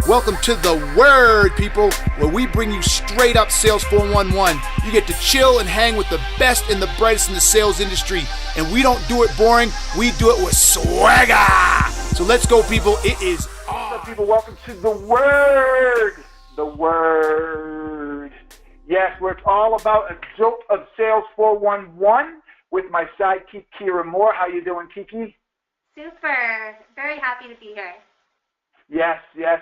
Welcome to The Word, people, where we bring you straight up sales 411. You get to chill and hang with the best and the brightest in the sales industry. And we don't do it boring, we do it with swagger. So let's go, people. It is on. What's up, people? Welcome to The Word. The Word. Yes, where it's all about a jolt of sales 411 with my sidekick, Kira Moore. How you doing, Kiki? Super. Very happy to be here. Yes,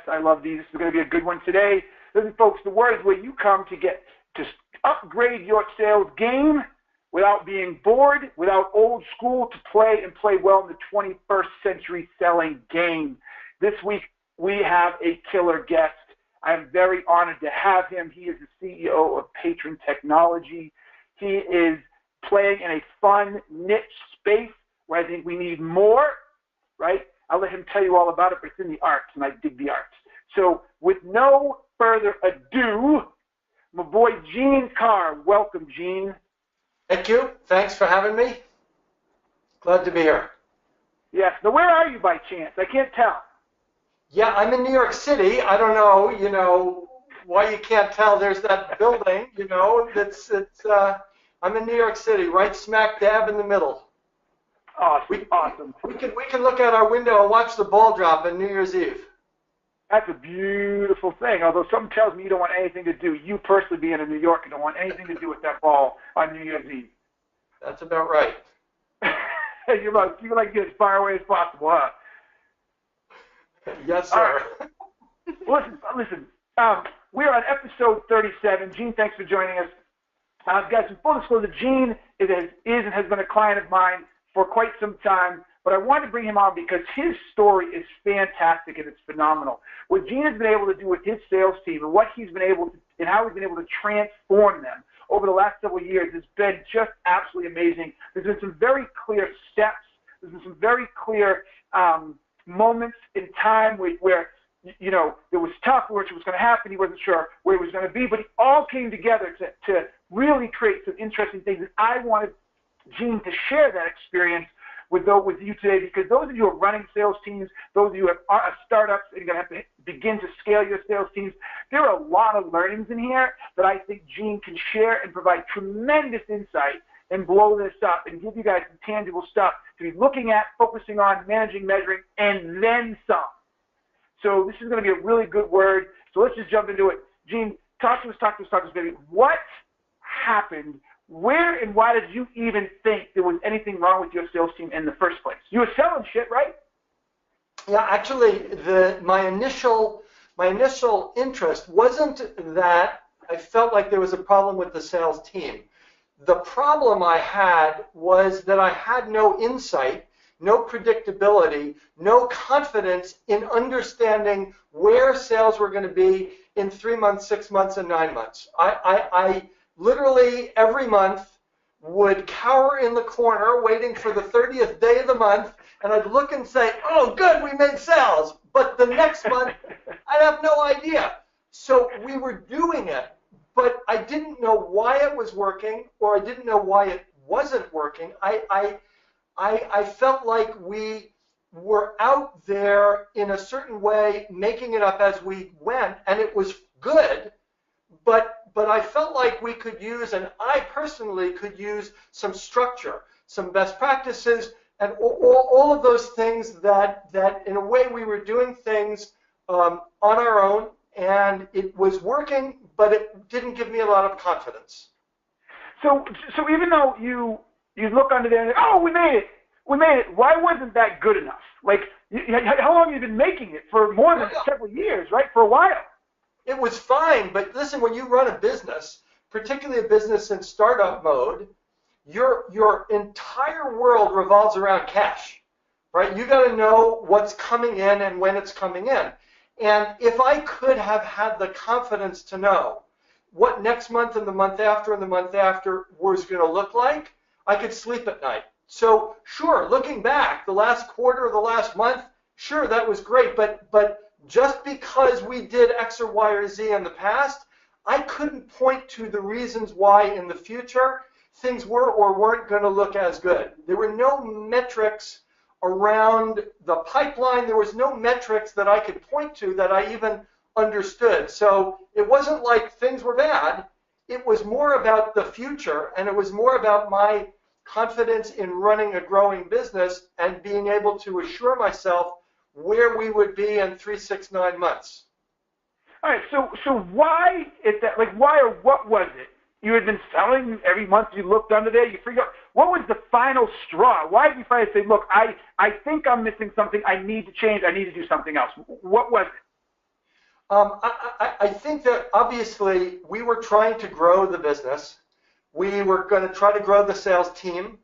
I love these. This is going to be a good one today. Listen, folks, The Word is where you come to upgrade your sales game without being bored, without old school, to play and play well in the 21st century selling game. This week, we have a killer guest. I am very honored to have him. He is the CEO of Patron Technology. He is playing in a fun niche space where I think we need more, right? I'll let him tell you all about it, but it's in the arts, and I dig the arts. So with no further ado, my boy Gene Carr. Welcome, Gene. Thank you. Thanks for having me. Glad to be here. Yes. Now, where are you by chance? I can't tell. Yeah, I'm in New York City. I don't know, why you can't tell. There's that building, I'm in New York City, right smack dab in the middle. Awesome. We can look out our window and watch the ball drop on New Year's Eve. That's a beautiful thing. Although something tells me you don't want anything to do. You personally, being in New York, you don't want anything to do with that ball on New Year's Eve. That's about right. you like to get as far away as possible, huh? Yes, sir. Right. Listen. We're on episode 37. Gene, thanks for joining us. Guys, in full disclosure, Gene is and has been a client of mine for quite some time, but I wanted to bring him on because his story is fantastic and it's phenomenal. What Gene has been able to do with his sales team and what he's been able to, and how he's been able to transform them over the last several years has been just absolutely amazing. There's been some very clear steps. There's been some very clear moments in time where it was tough, which was going to happen. He wasn't sure where he was going to be, but it all came together to really create some interesting things. And I wanted Gene to share that experience with you today, because those of you who are running sales teams, those of you who are startups and you're going to have to begin to scale your sales teams, there are a lot of learnings in here that I think Gene can share and provide tremendous insight and blow this up and give you guys some tangible stuff to be looking at, focusing on, managing, measuring, and then some. So this is going to be a really good word. So let's just jump into it. Gene, talk to us, baby. What happened? Where and why did you even think there was anything wrong with your sales team in the first place? You were selling shit, right? Yeah, actually, my initial interest wasn't that I felt like there was a problem with the sales team. The problem I had was that I had no insight, no predictability, no confidence in understanding where sales were going to be in 3 months, 6 months, and 9 months. I literally every month would cower in the corner waiting for the 30th day of the month, and I'd look and say, oh, good, we made sales. But the next month, I'd have no idea. So we were doing it, but I didn't know why it was working, or I didn't know why it wasn't working. I felt like we were out there in a certain way, making it up as we went, and it was good, but I felt like we could use, and I personally could use, some structure, some best practices, and all of those things that in a way we were doing things on our own, and it was working, but it didn't give me a lot of confidence. So even though you look under there and oh, we made it, why wasn't that good enough? Like, how long have you been making it? For more than several years, right? For a while. It was fine, but listen, when you run a business, particularly a business in startup mode, your entire world revolves around cash, right? You got to know what's coming in and when it's coming in. And if I could have had the confidence to know what next month and the month after and the month after was going to look like, I could sleep at night. So sure, looking back, the last quarter or the last month, sure, that was great, but just because we did X or Y or Z in the past, I couldn't point to the reasons why in the future things were or weren't going to look as good. There were no metrics around the pipeline. There was no metrics that I could point to that I even understood. So it wasn't like things were bad. It was more about the future, and it was more about my confidence in running a growing business and being able to assure myself where we would be in 3, 6, 9 months. All right, so why is that? Like, why or what was it? You had been selling every month. You looked under there. You figured out what was the final straw. Why did you finally say, "Look, I think I'm missing something. I need to change. I need to do something else"? What was it? I think that obviously we were trying to grow the business. We were going to try to grow the sales team,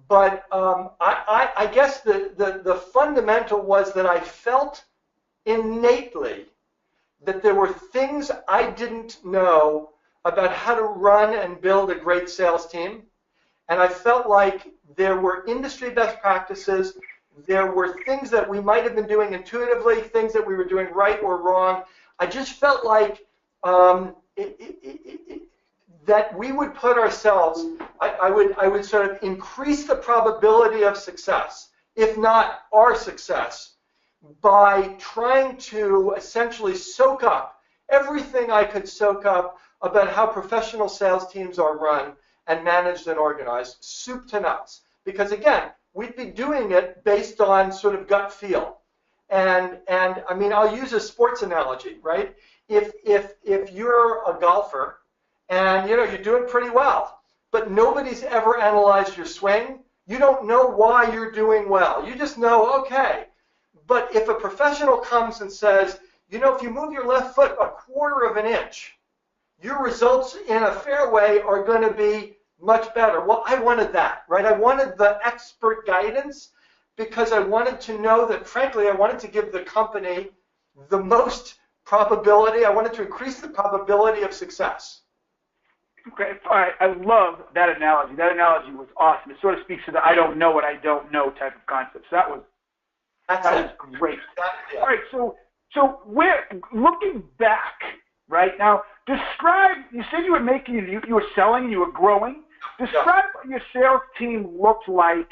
but I guess the fundamental was that I felt innately that there were things I didn't know about how to run and build a great sales team. And I felt like there were industry best practices. There were things that we might have been doing intuitively, things that we were doing right or wrong. I just felt like that we would put ourselves, I would sort of increase the probability of success, if not our success, by trying to essentially soak up everything I could soak up about how professional sales teams are run and managed and organized, soup to nuts. Because again, we'd be doing it based on sort of gut feel. And I mean, I'll use a sports analogy, right? If you're a golfer and you're doing pretty well, but nobody's ever analyzed your swing, you don't know why you're doing well. You just know, okay. But if a professional comes and says, if you move your left foot a quarter of an inch, your results in a fairway are going to be much better. Well, I wanted that, right? I wanted the expert guidance because I wanted to know that, frankly, I wanted to give the company the most probability. I wanted to increase the probability of success. Okay, all right. I love that analogy. That analogy was awesome. It sort of speaks to the I don't know what I don't know type of concept. So that was great. Yeah. All right, so we're looking back, right now. Describe. You said you were selling, and you were growing. Describe what your sales team looked like,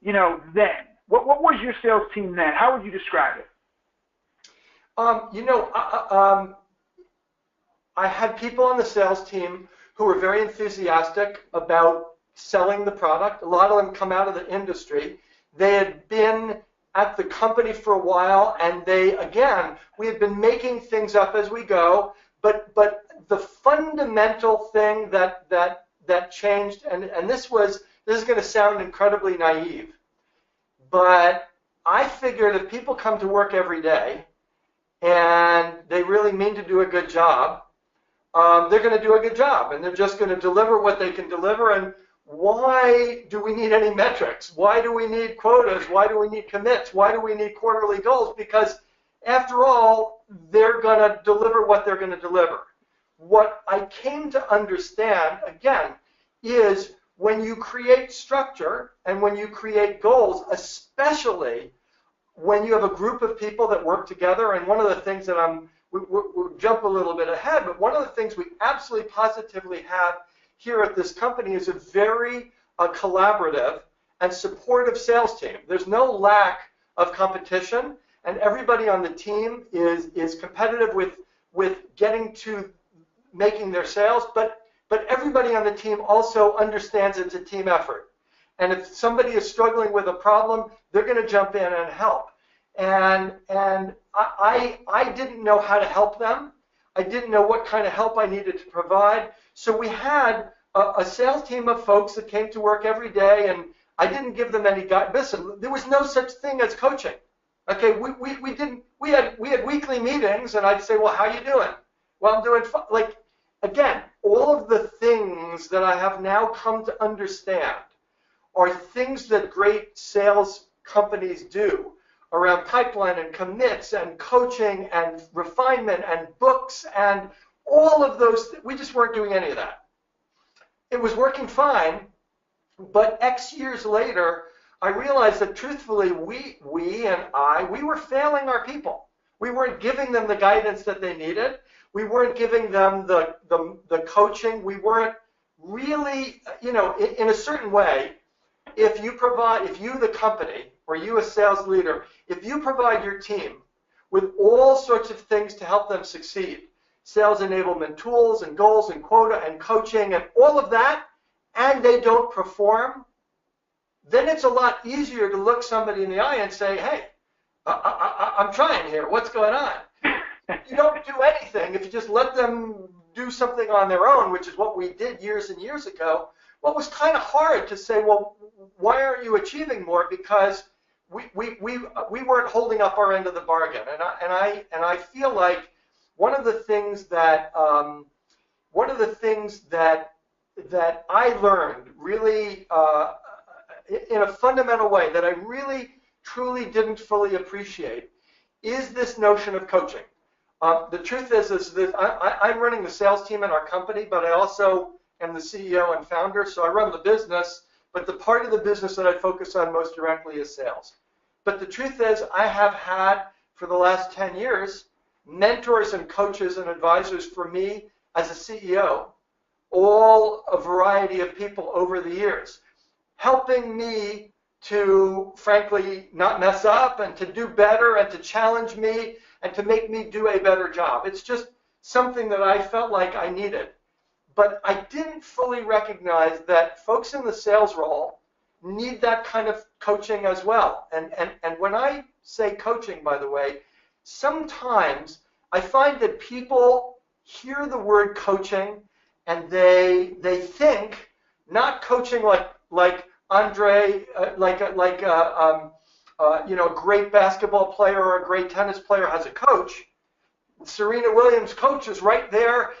then. What was your sales team then? How would you describe it? I had people on the sales team who were very enthusiastic about selling the product. A lot of them come out of the industry. They had been at the company for a while, and we had been making things up as we go. But the fundamental thing that changed, and this is going to sound incredibly naive, but I figured if people come to work every day and they really mean to do a good job, they're going to do a good job, and they're just going to deliver what they can deliver. And why do we need any metrics? Why do we need quotas? Why do we need commits? Why do we need quarterly goals? Because after all, they're going to deliver what they're going to deliver. What I came to understand, again, is when you create structure and when you create goals, especially when you have a group of people that work together, and one of the things that we'll jump a little bit ahead, but one of the things we absolutely positively have here at this company is a very collaborative and supportive sales team. There's no lack of competition, and everybody on the team is competitive with getting to making their sales, but everybody on the team also understands it's a team effort. And if somebody is struggling with a problem, they're going to jump in and help. And I didn't know how to help them. I didn't know what kind of help I needed to provide. So we had a sales team of folks that came to work every day, and I didn't give them any guidance. Listen, there was no such thing as coaching. Okay, we had weekly meetings, and I'd say, well, how you doing? Well, I'm doing fine. Like, again, all of the things that I have now come to understand are things that great sales companies do around pipeline and commits and coaching and refinement and books and all of those. We just weren't doing any of that. It was working fine, but X years later, I realized that truthfully, we were failing our people. We weren't giving them the guidance that they needed. We weren't giving them the coaching. We weren't really, in a certain way, if you, the company, or you, a sales leader, if you provide your team with all sorts of things to help them succeed. Sales enablement tools and goals and quota and coaching and all of that, and they don't perform, then it's a lot easier to look somebody in the eye and say, hey, I'm trying here. What's going on? You don't do anything. If you just let them do something on their own, which is what we did years and years ago, well, it was kind of hard to say, well, why aren't you achieving more? Because we weren't holding up our end of the bargain. And I feel like one of the things that I learned really in a fundamental way that I really truly didn't fully appreciate is this notion of coaching. The truth is that I'm running the sales team in our company, but I also am the CEO and founder, so I run the business, but the part of the business that I focus on most directly is sales. But the truth is I have had, for the last 10 years, mentors and coaches and advisors for me as a CEO, all a variety of people over the years, helping me to, frankly, not mess up and to do better and to challenge me and to make me do a better job. It's just something that I felt like I needed. But I didn't fully recognize that folks in the sales role need that kind of coaching as well. And when I say coaching, by the way, sometimes I find that people hear the word coaching and they think not coaching like Andre, a great basketball player or a great tennis player has a coach. Serena Williams' coach is right there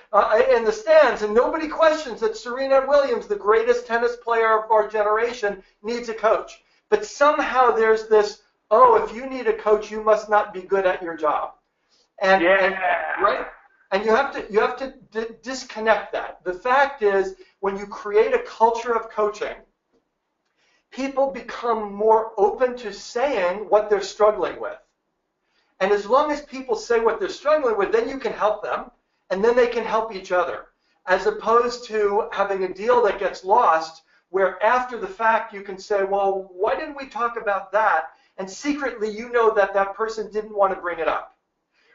in the stands, and nobody questions that Serena Williams, the greatest tennis player of our generation, needs a coach. But somehow there's this, oh, if you need a coach, you must not be good at your job. And you have to disconnect that. The fact is, when you create a culture of coaching, people become more open to saying what they're struggling with. And as long as people say what they're struggling with, then you can help them, and then they can help each other, as opposed to having a deal that gets lost, where after the fact you can say, well, why didn't we talk about that? And secretly you know that that person didn't want to bring it up,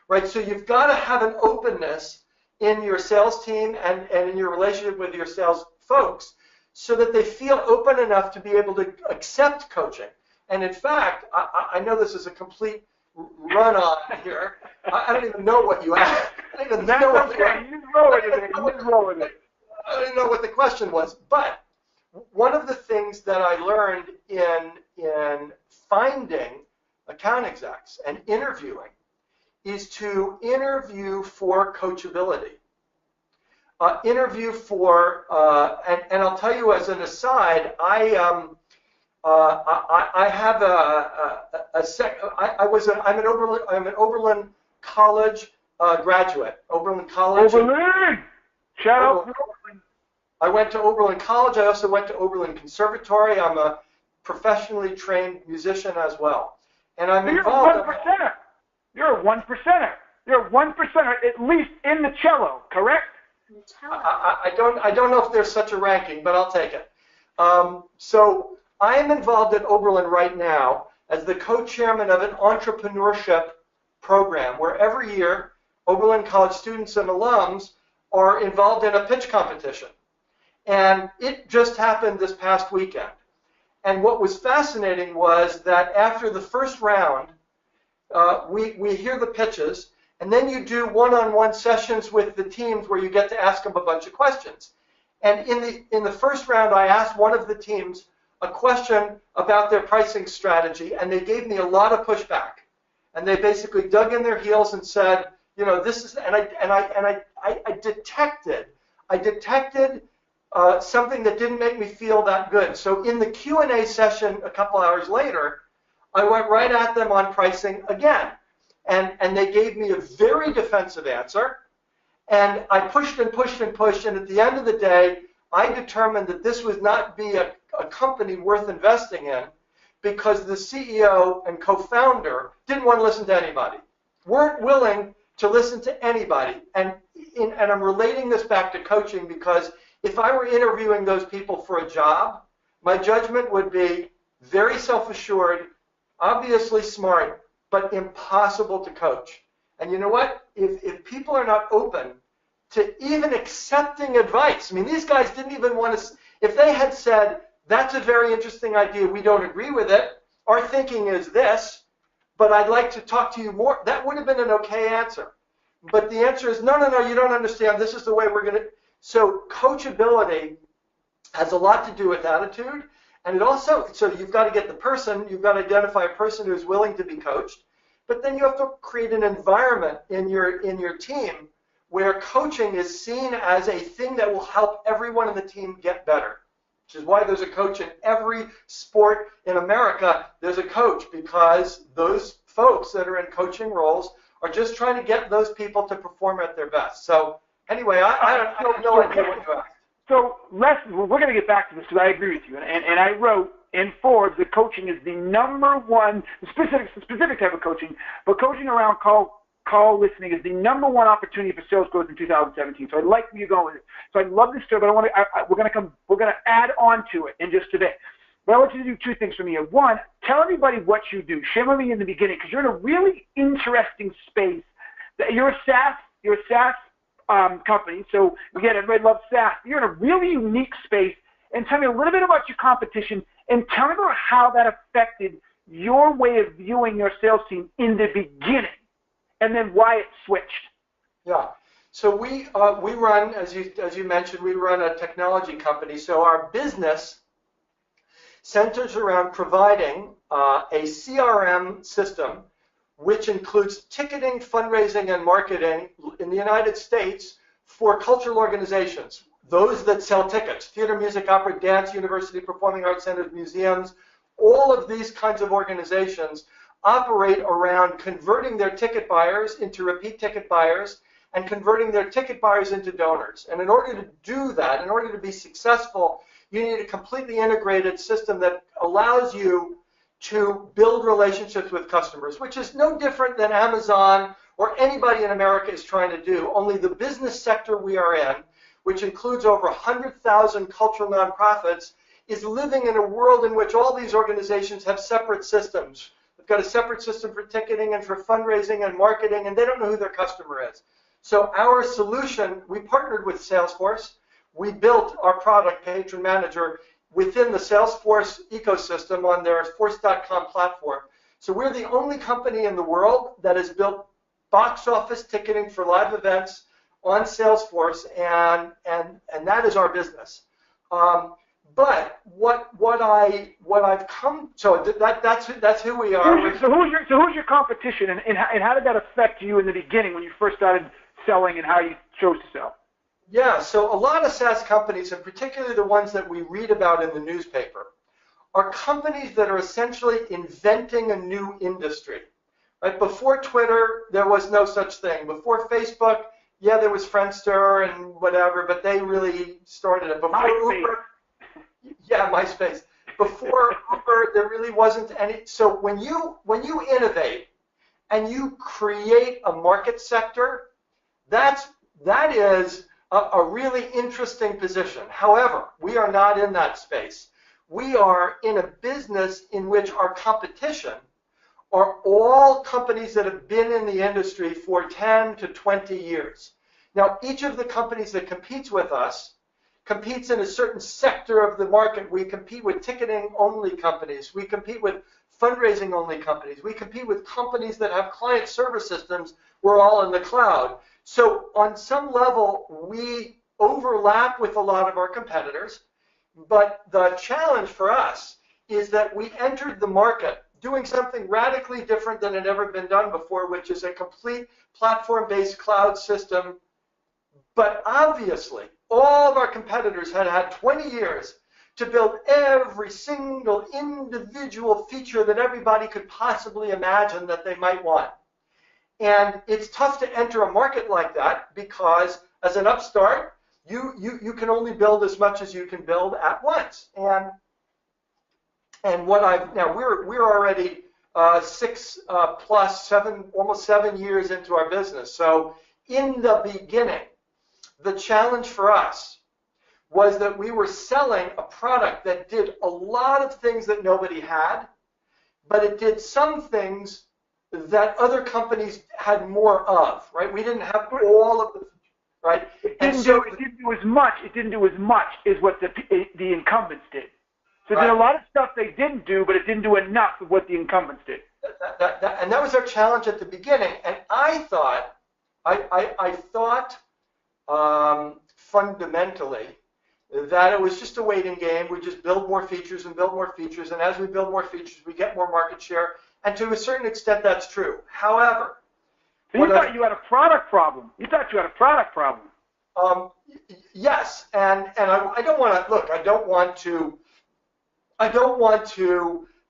right? So you've got to have an openness in your sales team and in your relationship with your sales folks so that they feel open enough to be able to accept coaching. And in fact, I know this is a complete run on here. I don't even know what you asked. I don't even know what you asked. I didn't know what the question was. But one of the things that I learned in finding account execs and interviewing is to interview for coachability. Interview for, and I'll tell you as an aside, I have I'm an Oberlin College graduate. Oberlin College. Oberlin! Shout out to Oberlin. I went to Oberlin College. I also went to Oberlin Conservatory. I'm a professionally trained musician as well. And I'm involved. You're a 1%er. You're a 1%er, at least in the cello, correct? I don't know if there's such a ranking, but I'll take it. So I am involved at Oberlin right now as the co-chairman of an entrepreneurship program where every year Oberlin College students and alums are involved in a pitch competition. And it just happened this past weekend. And what was fascinating was that after the first round, we hear the pitches, and then you do one-on-one sessions with the teams where you get to ask them a bunch of questions. And in the first round, I asked one of the teams a question about their pricing strategy, and they gave me a lot of pushback. And they basically dug in their heels and said, you know, this is, and I detected something that didn't make me feel that good. So in the Q&A session a couple hours later, I went right at them on pricing again. And they gave me a very defensive answer. And I pushed and pushed and pushed. And at the end of the day, I determined that this would not be a company worth investing in because the CEO and co-founder didn't want to listen to anybody, weren't willing to listen to anybody. And I'm relating this back to coaching because if I were interviewing those people for a job, my judgment would be very self-assured, obviously smart, but impossible to coach. And you know what? If people are not open to even accepting advice, I mean, these guys didn't even want to, if they had said, that's a very interesting idea, we don't agree with it, our thinking is this, but I'd like to talk to you more, that would have been an okay answer. But the answer is, no, you don't understand, this is the way we're going to. So coachability has a lot to do with attitude, and it also, so you've got to get the person, you've got to identify a person who's willing to be coached, but then you have to create an environment in your team where coaching is seen as a thing that will help everyone in the team get better, which is why there's a coach in every sport in America. There's a coach because those folks that are in coaching roles are just trying to get those people to perform at their best. So anyway, I have no idea what you asked. So we're going to get back to this because I agree with you. And I wrote in Forbes that coaching is the number one, specific type of coaching, but coaching around call listening is the number one opportunity for sales growth in 2017. So I like where you're going with it. So I love this story, but we're going to add on to it in just today. But I want you to do two things for me. One, tell everybody what you do. Share with me in the beginning because you're in a really interesting space. You're a SaaS company. So again, everybody loves SaaS. You're in a really unique space. And tell me a little bit about your competition and tell me about how that affected your way of viewing your sales team in the beginning and then why it switched. Yeah. So we run, as you mentioned, we run a technology company. So our business centers around providing a CRM system which includes ticketing, fundraising, and marketing in the United States for cultural organizations, those that sell tickets, theater, music, opera, dance, university, performing arts centers, museums. All of these kinds of organizations operate around converting their ticket buyers into repeat ticket buyers and converting their ticket buyers into donors. And in order to do that, in order to be successful, you need a completely integrated system that allows you to build relationships with customers, which is no different than Amazon or anybody in America is trying to do. Only the business sector we are in, which includes over 100,000 cultural nonprofits, is living in a world in which all these organizations have separate systems. They've got a separate system for ticketing and for fundraising and marketing, and they don't know who their customer is. So our solution, we partnered with Salesforce. We built our product, Patron Manager, within the Salesforce ecosystem on their Force.com platform. So we're the only company in the world that has built box office ticketing for live events on Salesforce, and that is our business. But what I've come, so that's who we are. So who's your competition, and how did that affect you in the beginning when you first started selling and how you chose to sell? Yeah, so a lot of SaaS companies, and particularly the ones that we read about in the newspaper, are companies that are essentially inventing a new industry. Right? Before Twitter, there was no such thing. Before Facebook, yeah, there was Friendster and whatever, but they really started it. Before Uber, yeah, MySpace. Before Uber, there really wasn't any. So when you innovate and you create a market sector, that is a really interesting position. However, we are not in that space. We are in a business in which our competition are all companies that have been in the industry for 10 to 20 years. Now, each of the companies that competes with us competes in a certain sector of the market. We compete with ticketing-only companies. We compete with fundraising-only companies. We compete with companies that have client service systems. We're all in the cloud. So on some level, we overlap with a lot of our competitors, but the challenge for us is that we entered the market doing something radically different than had ever been done before, which is a complete platform-based cloud system. But obviously, all of our competitors had 20 years to build every single individual feature that everybody could possibly imagine that they might want. And it's tough to enter a market like that because as an upstart, you can only build as much as you can build at once. And what now we're already 6 plus 7, almost 7 years into our business. So in the beginning, the challenge for us was that we were selling a product that did a lot of things that nobody had, but it did some things that other companies had more of, right? We didn't have all of the, right? It didn't do as much. It didn't do as much as what the incumbents did. So right. There a lot of stuff they didn't do, but it didn't do enough of what the incumbents did. And that was our challenge at the beginning. And I thought, fundamentally that it was just a waiting game. We just build more features and build more features. And as we build more features, we get more market share. And to a certain extent, that's true. However, so you thought you had a product problem. You thought you had a product problem. Yes, and I don't want to look. I don't want to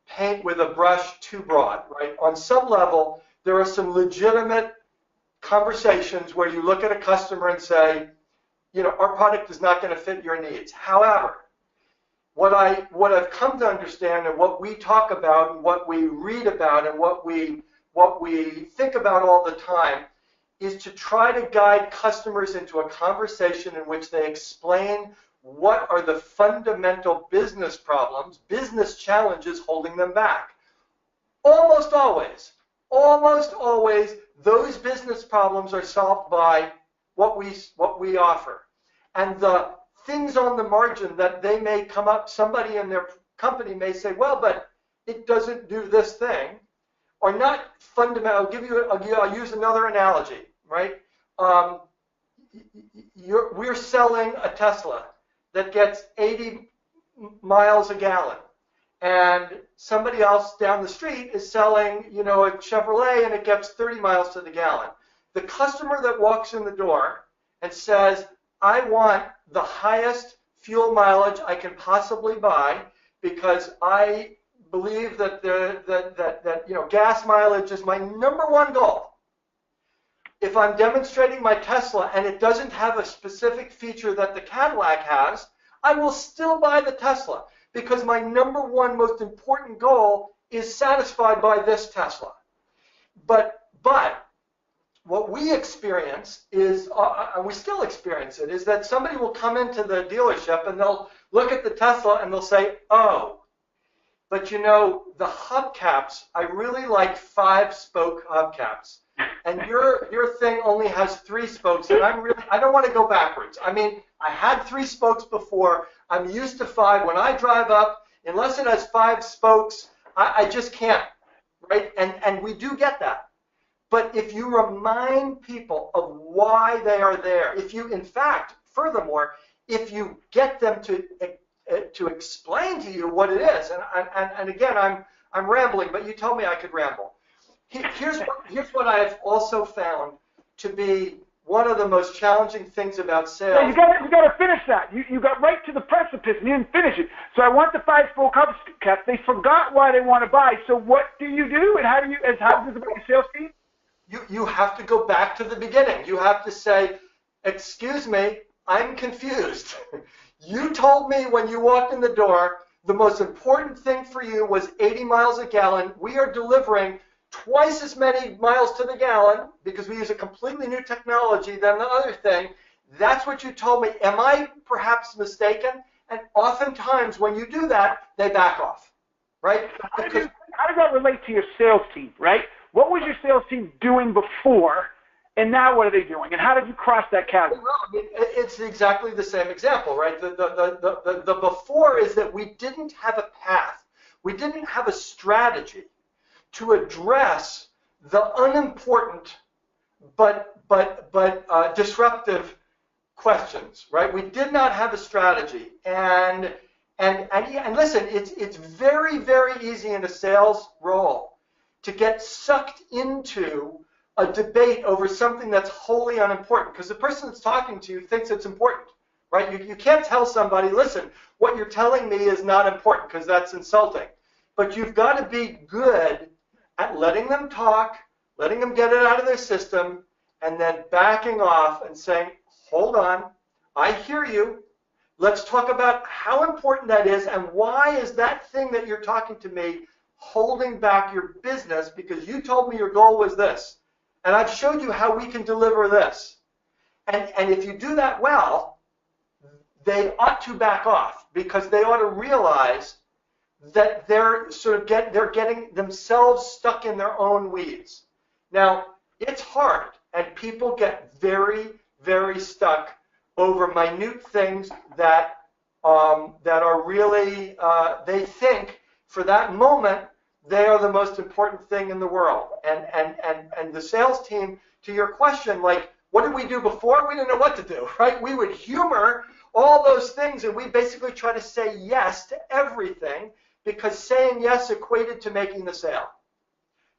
paint with a brush too broad, right? On some level, there are some legitimate conversations where you look at a customer and say, you know, our product is not going to fit your needs. However, what I've come to understand and what we talk about and what we read about and what we think about all the time is to try to guide customers into a conversation in which they explain what are the fundamental business problems, business challenges holding them back. Almost always, those business problems are solved by what we offer. And the things on the margin that they may come up, somebody in their company may say, well, but it doesn't do this thing, are not fundamental. I'll use another analogy, right? We're selling a Tesla that gets 80 miles a gallon, and somebody else down the street is selling, you know, a Chevrolet and it gets 30 miles to the gallon. The customer that walks in the door and says, I want the highest fuel mileage I can possibly buy because I believe that you know, gas mileage is my number one goal. If I'm demonstrating my Tesla and it doesn't have a specific feature that the Cadillac has, I will still buy the Tesla because my number one most important goal is satisfied by this Tesla. But what we experience is, and we still experience it, is that somebody will come into the dealership and they'll look at the Tesla and they'll say, oh, but you know, the hubcaps, I really like 5-spoke hubcaps. And your thing only has 3 spokes, and I don't want to go backwards. I mean, I had 3 spokes before. I'm used to 5. When I drive up, unless it has 5 spokes, I just can't, right? And we do get that. But if you remind people of why they are there, if you, in fact, furthermore, if you get them to explain to you what it is, and again, I'm rambling, but you told me I could ramble. Here's what I've also found to be one of the most challenging things about sales. No, you got to finish that. You got right to the precipice and you didn't finish it. So I want the 5-spoke hubcaps. They forgot why they want to buy. So what do you do, and how does this affect your sales team? You have to go back to the beginning. You have to say, excuse me, I'm confused. You told me when you walked in the door the most important thing for you was 80 miles a gallon. We are delivering twice as many miles to the gallon because we use a completely new technology than the other thing. That's what you told me. Am I perhaps mistaken? And oftentimes when you do that, they back off, right? How does that relate to your sales team, right? What was your sales team doing before, and now what are they doing? And how did you cross that chasm? Well, I mean, it's exactly the same example, right? The before is that we didn't have a path. We didn't have a strategy to address the unimportant but disruptive questions, right? We did not have a strategy, and listen, it's very, very easy in a sales role to get sucked into a debate over something that's wholly unimportant because the person that's talking to you thinks it's important, right? You can't tell somebody, listen, what you're telling me is not important because that's insulting. But you've got to be good at letting them talk, letting them get it out of their system, and then backing off and saying, hold on, I hear you. Let's talk about how important that is and why is that thing that you're talking to me holding back your business because you told me your goal was this. And I've showed you how we can deliver this. And if you do that well, they ought to back off because they ought to realize that they're they're getting themselves stuck in their own weeds. Now, it's hard, and people get very, very stuck over minute things that are really, they think for that moment, they are the most important thing in the world. And the sales team, to your question, like, what did we do before? We didn't know what to do, right? We would humor all those things, and we basically try to say yes to everything because saying yes equated to making the sale.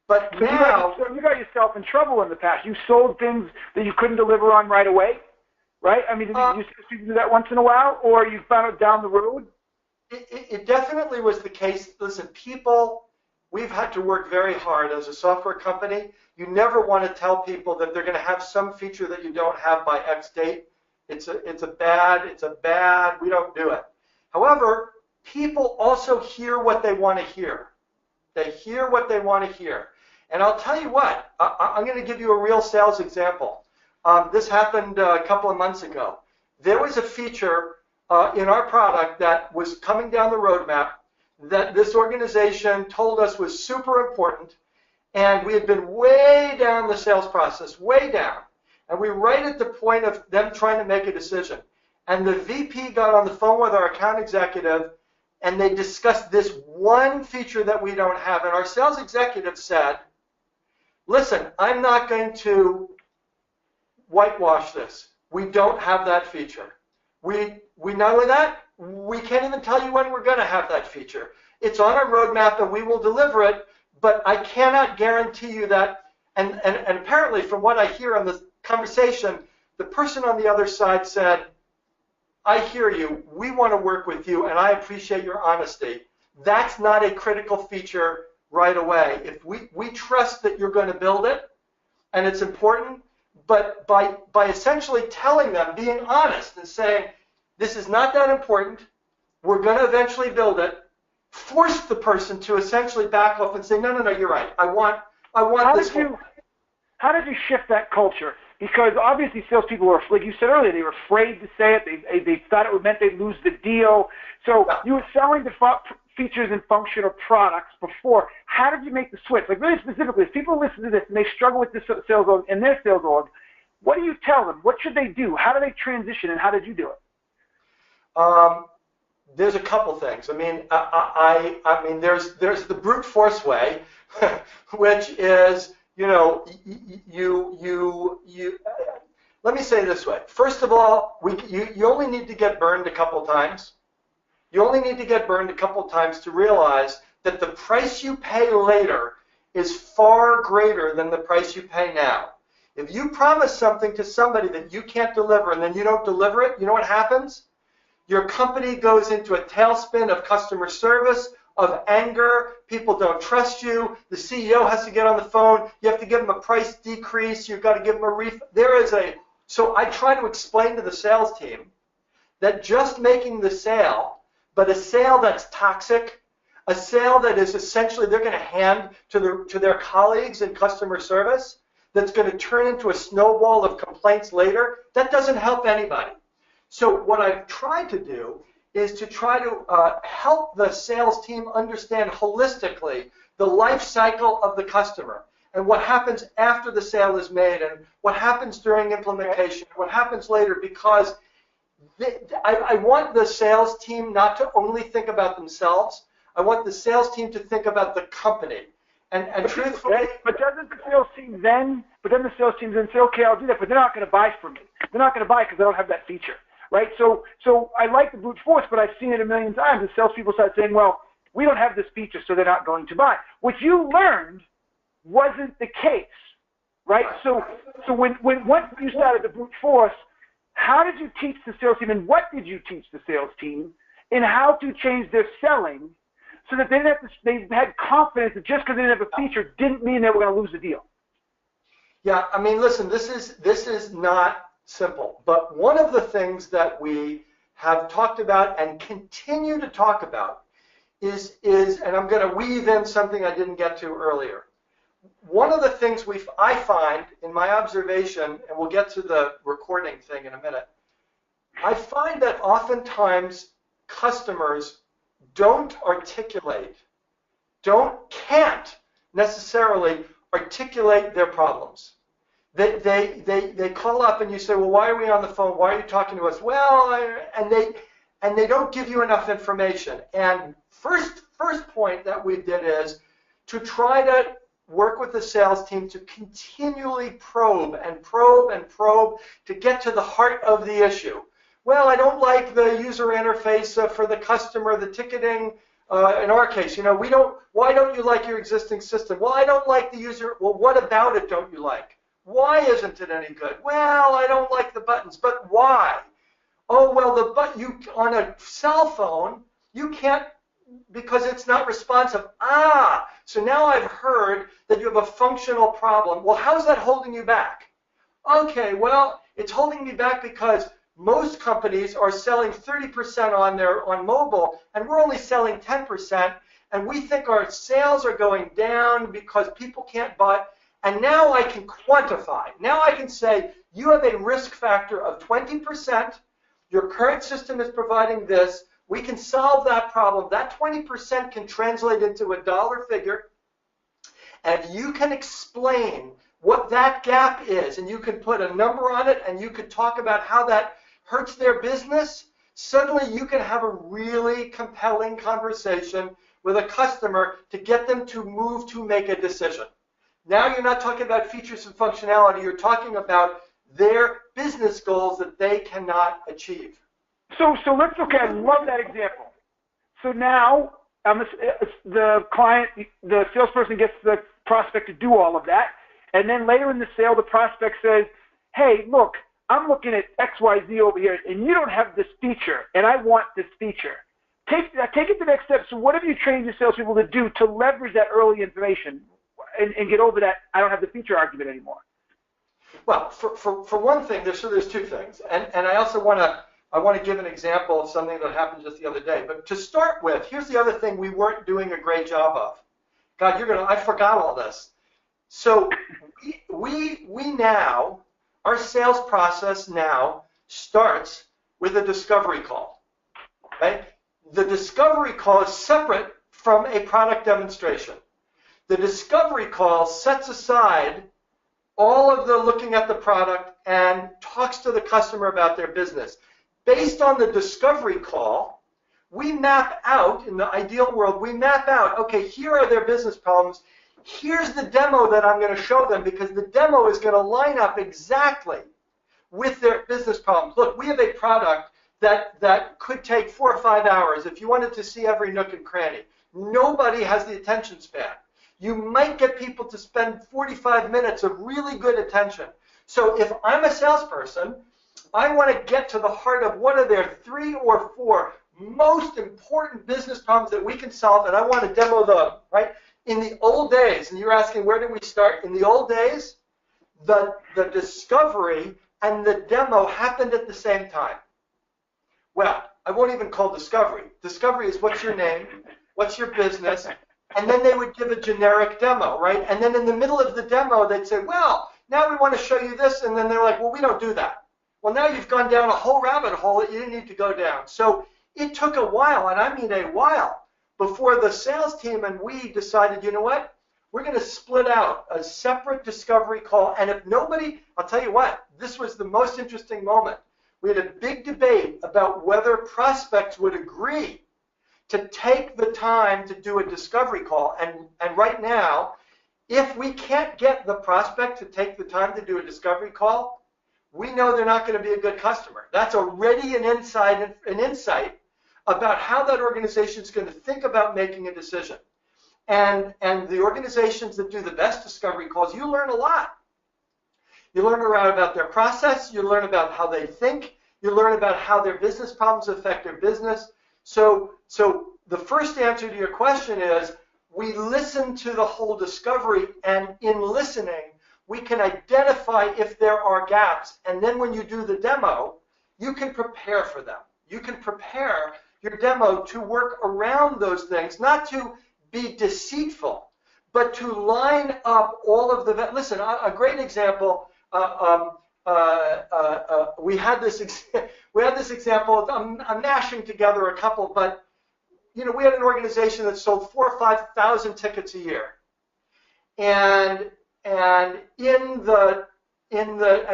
But now... You got yourself in trouble in the past. You sold things that you couldn't deliver on right away, right? I mean, did you do that once in a while, or you found it down the road? It definitely was the case. Listen, people, we've had to work very hard as a software company. You never want to tell people that they're going to have some feature that you don't have by X date. It's a bad, we don't do it. However, people also hear what they want to hear. They hear what they want to hear. And I'll tell you what, I'm going to give you a real sales example. This happened a couple of months ago. There was a feature in our product that was coming down the roadmap that this organization told us was super important, and we had been way down the sales process, way down. And we were right at the point of them trying to make a decision. And the VP got on the phone with our account executive, and they discussed this one feature that we don't have. And our sales executive said, listen, I'm not going to whitewash this. We don't have that feature. We not only that, we can't even tell you when we're going to have that feature. It's on our roadmap, and we will deliver it, but I cannot guarantee you that. And apparently, from what I hear on the conversation, the person on the other side said, I hear you, we want to work with you, and I appreciate your honesty. That's not a critical feature right away. If we trust that you're going to build it, and it's important, but by essentially telling them, being honest and saying, this is not that important, we're going to eventually build it, force the person to essentially back off and say, no, you're right. I want this. How did you shift that culture? Because obviously salespeople were, like you said earlier, they were afraid to say it. They thought it meant they'd lose the deal. So you were selling the features and function of products before. How did you make the switch? Like really specifically, if people listen to this and they struggle with this sales org and their sales org, what do you tell them? What should they do? How do they transition, and how did you do it? There's a couple things. I mean, there's the brute force way, which is, let me say it this way. First of all, you only need to get burned a couple times. You only need to get burned a couple times to realize that the price you pay later is far greater than the price you pay now. If you promise something to somebody that you can't deliver and then you don't deliver it, you know what happens? Your company goes into a tailspin of customer service, of anger. People don't trust you. The CEO has to get on the phone. You have to give them a price decrease. You've got to give them a refund. So I try to explain to the sales team that just making the sale, but a sale that's toxic, a sale that is essentially they're going to hand to their colleagues in customer service, that's going to turn into a snowball of complaints later, that doesn't help anybody. So what I've tried to do is to try to help the sales team understand holistically the life cycle of the customer and what happens after the sale is made and what happens during implementation, what happens later, because I want the sales team not to only think about themselves. I want the sales team to think about the company. And truthfully, but doesn't the sales team then say, okay, I'll do that, but they're not going to buy from me. They're not going to buy because I don't have that feature, right? So I like the brute force, but I've seen it a million times. The salespeople start saying, well, we don't have this feature, so they're not going to buy. What you learned wasn't the case, right? So when once you started the brute force, how did you teach the sales team, and what did you teach the sales team in how to change their selling so that they had confidence that just because they didn't have a feature didn't mean they were going to lose the deal? Yeah, I mean, listen, this is not simple, but one of the things that we have talked about and continue to talk about is and I'm going to weave in something I didn't get to earlier. One of the things I find in my observation, and we'll get to the recording thing in a minute, I find that oftentimes customers can't necessarily articulate their problems. They call up and you say, well, why are we on the phone? Why are you talking to us? Well, and they don't give you enough information. And first point that we did is to try to work with the sales team to continually probe to get to the heart of the issue. Well, I don't like the user interface for the customer, the ticketing. In our case, why don't you like your existing system? Well, I don't like the user. Well, what about it don't you like? Why isn't it any good? Well, I don't like the buttons, but why? Oh, well, on a cell phone, you can't, because it's not responsive. So now I've heard that you have a functional problem. Well, how's that holding you back? Okay, well, it's holding me back because most companies are selling 30% on mobile, and we're only selling 10%, and we think our sales are going down because people can't buy. And now I can quantify. Now I can say, you have a risk factor of 20%. Your current system is providing this. We can solve that problem. That 20% can translate into a dollar figure, and you can explain what that gap is, and you can put a number on it, and you could talk about how that hurts their business. Suddenly you can have a really compelling conversation with a customer to get them to move to make a decision. Now you're not talking about features and functionality. You're talking about their business goals that they cannot achieve. So let's look at, I love that example. So now the client, the salesperson gets the prospect to do all of that. And then later in the sale, the prospect says, hey, look, I'm looking at XYZ over here, and you don't have this feature, and I want this feature. Take it to the next step. So what have you trained your salespeople to do to leverage that early information and get over that I don't have the feature argument anymore? Well, for one thing, there's two things. And I also want to give an example of something that happened just the other day. But to start with, here's the other thing we weren't doing a great job of. God, I forgot all this. So we now, our sales process now starts with a discovery call. Right? The discovery call is separate from a product demonstration. The discovery call sets aside all of the looking at the product and talks to the customer about their business. Based on the discovery call, we map out, in the ideal world, okay, here are their business problems. Here's the demo that I'm going to show them, because the demo is going to line up exactly with their business problems. Look, we have a product that could take 4 or 5 hours if you wanted to see every nook and cranny. Nobody has the attention span. You might get people to spend 45 minutes of really good attention. So if I'm a salesperson, I want to get to the heart of what are their 3 or 4 most important business problems that we can solve, and I want to demo them, right? In the old days, and you're asking where did we start? In the old days, the discovery and the demo happened at the same time. Well, I won't even call discovery. Discovery is what's your name, what's your business, and then they would give a generic demo, right? And then in the middle of the demo, they'd say, well, now we want to show you this, and then they're like, well, we don't do that. Well, now you've gone down a whole rabbit hole that you didn't need to go down. So it took a while, and I mean a while, before the sales team and we decided, you know what? We're going to split out a separate discovery call, and if nobody, I'll tell you what, this was the most interesting moment. We had a big debate about whether prospects would agree to take the time to do a discovery call. And right now, if we can't get the prospect to take the time to do a discovery call, we know they're not going to be a good customer. That's already an insight about how that organization is going to think about making a decision. And the organizations that do the best discovery calls, you learn a lot. You learn around about their process. You learn about how they think. You learn about how their business problems affect their business. So the first answer to your question is we listen to the whole discovery, and in listening, we can identify if there are gaps. And then when you do the demo, you can prepare for them. You can prepare your demo to work around those things, not to be deceitful, but to line up all of the, listen, a great example, we had this example, I'm mashing together a couple, but we had an organization that sold 4,000 or 5,000 tickets a year, and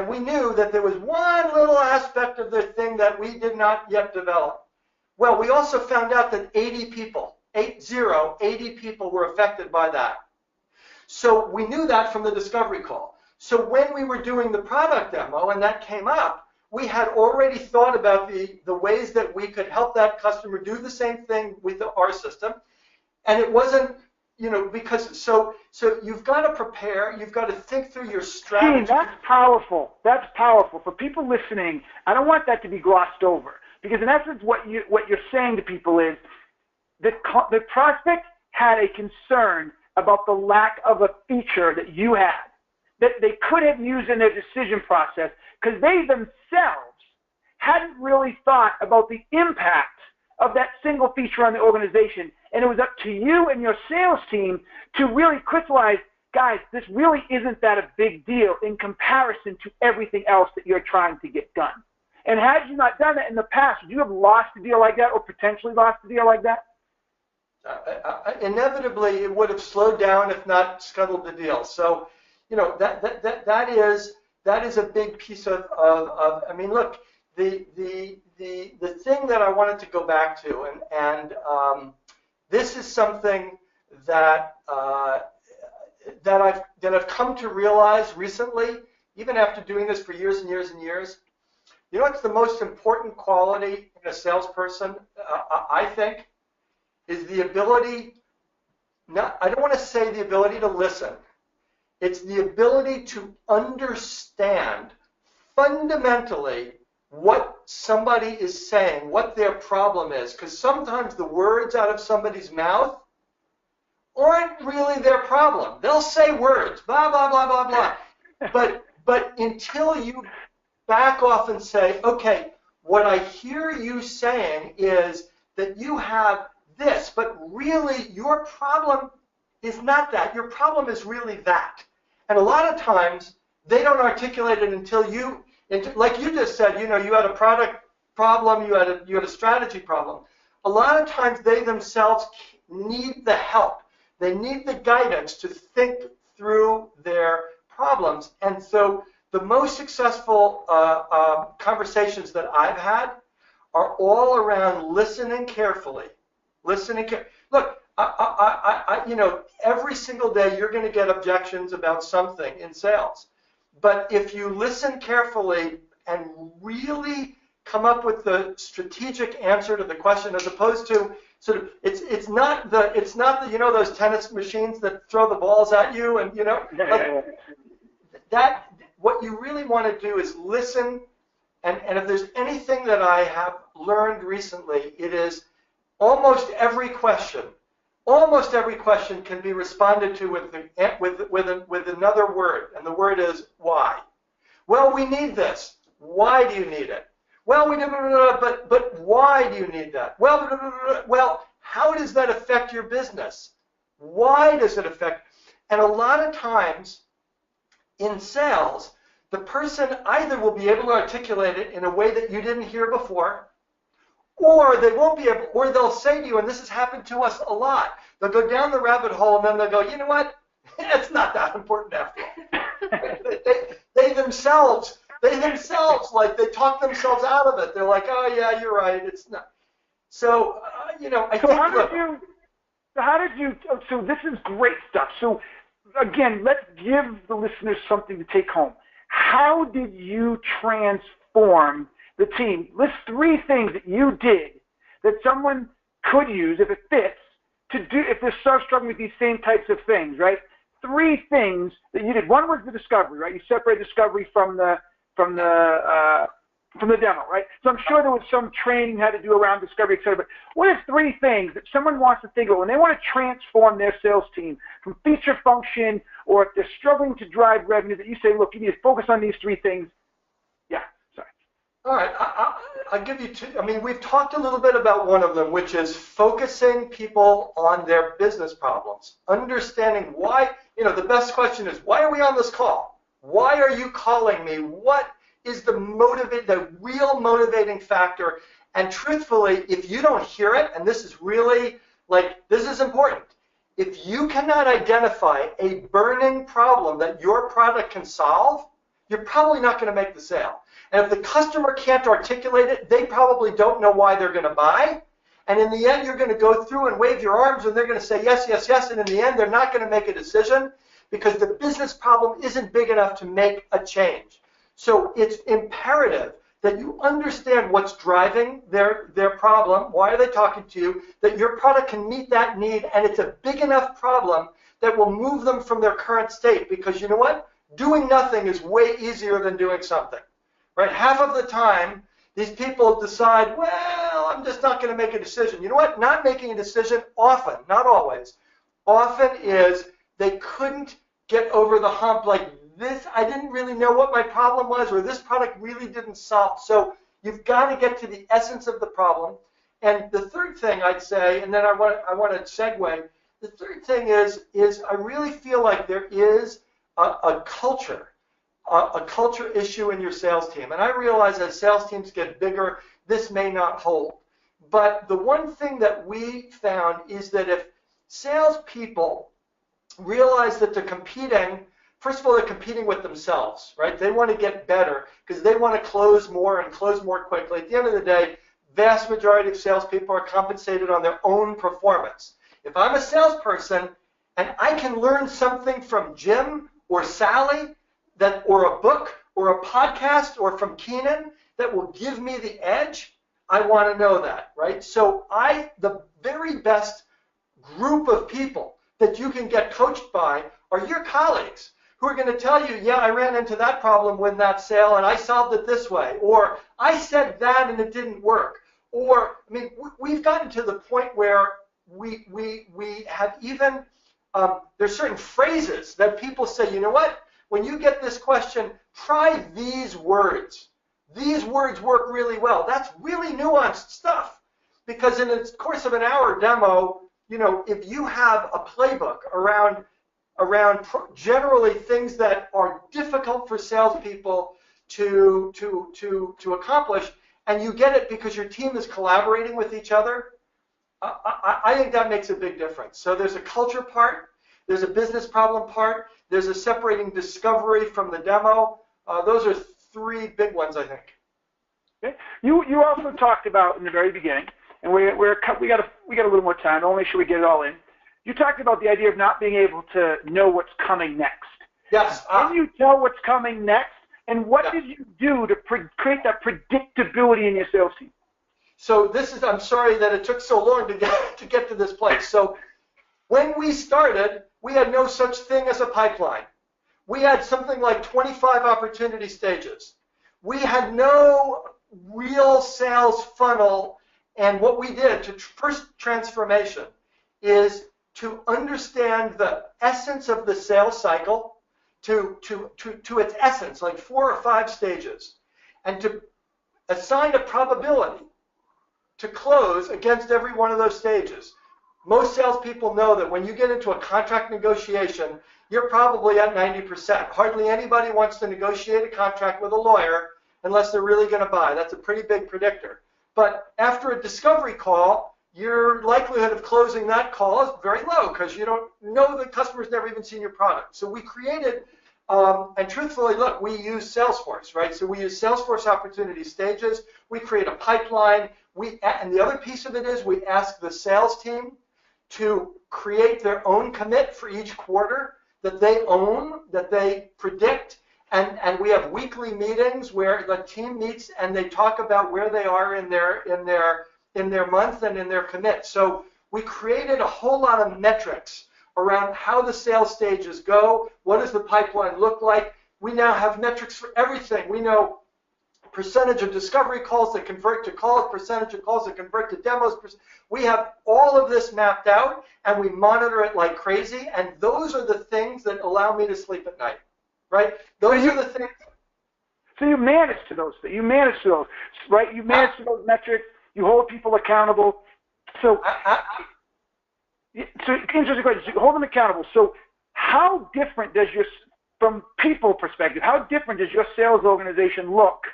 we knew that there was one little aspect of the thing that we did not yet develop. Well, we also found out that 80 people were affected by that. So we knew that from the discovery call. So when we were doing the product demo and that came up, we had already thought about the ways that we could help that customer do the same thing with our system. And it wasn't, because so you've got to prepare, you've got to think through your strategy. Gene, that's powerful. That's powerful. For people listening, I don't want that to be glossed over, because in essence what you're saying to people is the prospect had a concern about the lack of a feature that you had, that they could have used in their decision process, because they themselves hadn't really thought about the impact of that single feature on the organization. And it was up to you and your sales team to really crystallize, guys, this really isn't that a big deal in comparison to everything else that you're trying to get done. And had you not done that in the past, would you have lost a deal like that, or potentially lost a deal like that? Inevitably, it would have slowed down, if not scuttled the deal. So, that is a big piece of I mean, look, the thing that I wanted to go back to, and this is something that I've come to realize recently, even after doing this for years and years and years. What's the most important quality in a salesperson, I think, is the ability, I don't want to say the ability to listen. It's the ability to understand fundamentally what somebody is saying, what their problem is. Because sometimes the words out of somebody's mouth aren't really their problem. They'll say words, blah, blah, blah, blah, blah. But until you back off and say, okay, what I hear you saying is that you have this, but really your problem is not that. Your problem is really that. And a lot of times they don't articulate it until like you just said, you had a product problem, you had a strategy problem. A lot of times they themselves need the help. They need the guidance to think through their problems. And so the most successful conversations that I've had are all around listening carefully. Look, every single day you're going to get objections about something in sales. But if you listen carefully and really come up with the strategic answer to the question, as opposed to sort of, it's not the those tennis machines that throw the balls at you, and that what you really want to do is listen. And if there's anything that I have learned recently, it is almost every question can be responded to with another word, and the word is why. Well, we need this. Why do you need it? Well, but why do you need that? Well, how does that affect your business? Why does it affect? And a lot of times in sales, the person either will be able to articulate it in a way that you didn't hear before, or they won't be able, or they'll say to you, and this has happened to us a lot, they'll go down the rabbit hole and then they'll go, you know what? It's not that important after all. They themselves, like, they talk themselves out of it. They're like, oh yeah, you're right. It's not. So, I think. So this is great stuff. So again, let's give the listeners something to take home. How did you transform the team? List 3 things that you did that someone could use if it fits to do if they're struggling with these same types of things, right? 3 things that you did. One was the discovery, right? You separate discovery from the demo, right? So I'm sure there was some training you had to do around discovery, et cetera. But what are 3 things that someone wants to think of when they want to transform their sales team from feature function, or if they're struggling to drive revenue, that you say, look, you need to focus on these 3 things? Yeah, sorry. All right, I'll give you 2. I mean, we've talked a little bit about one of them, which is focusing people on their business problems, understanding why. The best question is, why are we on this call? Why are you calling me? What is the real motivating factor? And truthfully, if you don't hear it, and this is really, this is important, if you cannot identify a burning problem that your product can solve, you're probably not going to make the sale. And if the customer can't articulate it, they probably don't know why they're going to buy. And in the end, you're going to go through and wave your arms, and they're going to say yes, yes, yes. And in the end, they're not going to make a decision because the business problem isn't big enough to make a change. So it's imperative that you understand what's driving their problem, why are they talking to you, that your product can meet that need, and it's a big enough problem that will move them from their current state. Because you know what? Doing nothing is way easier than doing something. Right? Half of the time, these people decide, well, I'm just not going to make a decision. You know what? Not making a decision often, not always, often is they couldn't get over the hump like this. I didn't really know what my problem was, or this product really didn't solve. So you've got to get to the essence of the problem. And the third thing I'd say, and then I want to segue, the third thing is I really feel like there is a culture issue in your sales team. And I realize as sales teams get bigger, this may not hold. But the one thing that we found is that if salespeople realize that they're competing, first of all, they're competing with themselves, right? They want to get better because they want to close more and close more quickly. At the end of the day, vast majority of salespeople are compensated on their own performance. If I'm a salesperson and I can learn something from Jim or Sally, or a book, or a podcast, or from Keenan that will give me the edge, I want to know that, right? So the very best group of people that you can get coached by are your colleagues who are going to tell you, yeah, I ran into that problem with that sale and I solved it this way, or I said that and it didn't work. Or, I mean, we've gotten to the point where we have even, there's certain phrases that people say, you know what? When you get this question, try these words. These words work really well. That's really nuanced stuff. Because in the course of an hour demo, you know, if you have a playbook around generally things that are difficult for salespeople to accomplish, and you get it because your team is collaborating with each other, I think that makes a big difference. So there's a culture part, there's a business problem part, there's a separating discovery from the demo. Those are three big ones, I think. Okay. You also talked about in the very beginning, and we got a little more time. I'll make sure we get it all in. You talked about the idea of not being able to know what's coming next. Yes. Can you tell what's coming next? And what did you do to create that predictability in your sales team? So I'm sorry that it took so long to get to this place. So when we started, we had no such thing as a pipeline. We had something like 25 opportunity stages. We had no real sales funnel, and what we did to first transformation is to understand the essence of the sales cycle to its essence, like 4 or 5 stages, and to assign a probability to close against every one of those stages. Most salespeople know that when you get into a contract negotiation, you're probably at 90%. Hardly anybody wants to negotiate a contract with a lawyer unless they're really going to buy. That's a pretty big predictor. But after a discovery call, your likelihood of closing that call is very low because you don't know the customer's never even seen your product. So we created, and truthfully, look, we use Salesforce, right? So we use Salesforce opportunity stages. We create a pipeline. And the other piece of it is we ask the sales team to create their own commit for each quarter that they own, that they predict, and we have weekly meetings where the team meets and they talk about where they are in their month and in their commit. So we created a whole lot of metrics around how the sales stages go, what does the pipeline look like. We now have metrics for everything. We know percentage of discovery calls that convert to calls, percentage of calls that convert to demos. We have all of this mapped out, and we monitor it like crazy, and those are the things that allow me to sleep at night, right? Those are the things. So you manage to those things. You manage to those, right? You manage to those metrics. You hold people accountable. So interesting question. You hold them accountable. So how different does from people perspective, how different does your sales organization look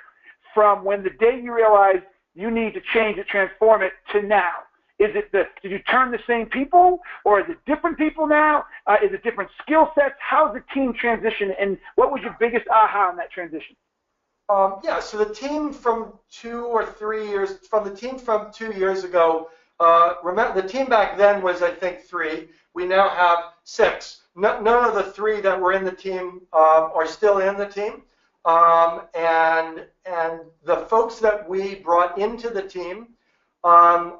from when the day you realized you need to change it, transform it to now? Did you turn the same people, or is it different people now? Is it different skill sets? How's the team transition, and what was your biggest aha in that transition? So the team from 2 years ago, remember the team back then was, I think, 3. We now have 6. None of the 3 that were in the team are still in the team. And the folks that we brought into the team are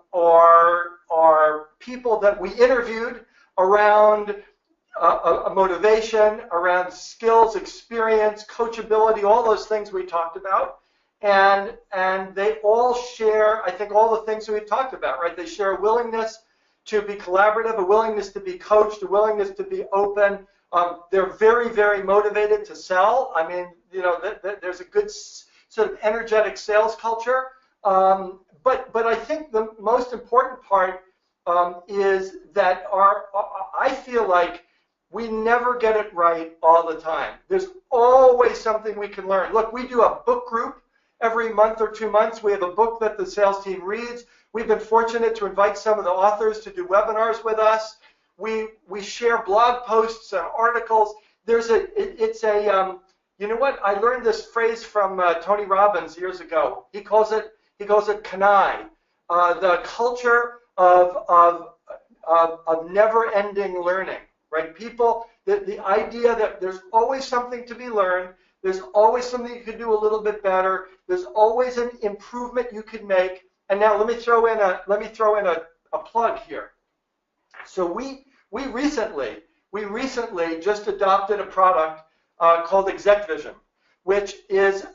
people that we interviewed around motivation, around skills, experience, coachability, all those things we talked about. And they all share, I think, all the things that we talked about, right? They share a willingness to be collaborative, a willingness to be coached, a willingness to be open. They're very, very motivated to sell. I mean, there's a good sort of energetic sales culture. But I think the most important part is that I feel like we never get it right all the time. There's always something we can learn. Look, we do a book group every month or 2 months. We have a book that the sales team reads. We've been fortunate to invite some of the authors to do webinars with us. We share blog posts and articles. You know what? I learned this phrase from Tony Robbins years ago. He calls it CarrThe, the culture of never-ending learning. Right? People, the idea that there's always something to be learned, there's always something you could do a little bit better, there's always an improvement you could make. And now let me throw in a plug here. So we recently just adopted a product called Exec Vision, which is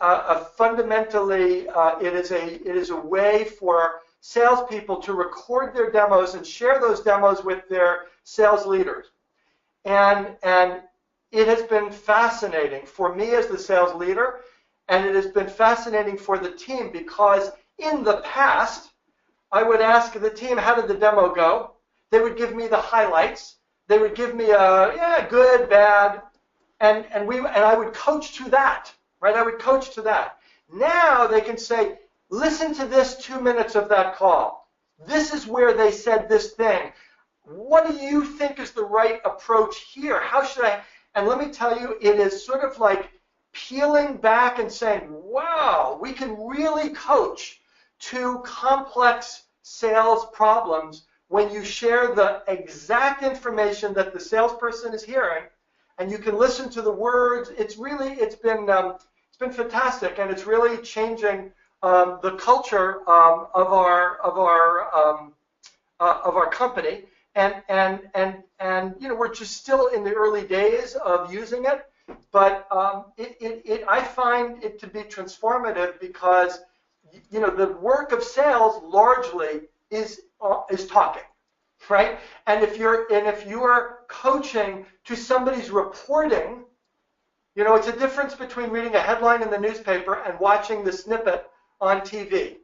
fundamentally it is a way for salespeople to record their demos and share those demos with their sales leaders. And it has been fascinating for me as the sales leader, and it has been fascinating for the team, because in the past, I would ask the team, how did the demo go? They would give me the highlights. They would give me good, bad, and I would coach to that, right? I would coach to that. Now they can say, listen to this 2 minutes of that call. This is where they said this thing. What do you think is the right approach here? How should I? And let me tell you, it is sort of like peeling back and saying, wow, we can really coach to complex sales problems when you share the exact information that the salesperson is hearing, and you can listen to the words. It's been fantastic, and it's really changing the culture of our company. And we're just still in the early days of using it, but I find it to be transformative, because the work of sales largely is talking, right? And if you're coaching to somebody's reporting, it's a difference between reading a headline in the newspaper and watching the snippet on TV.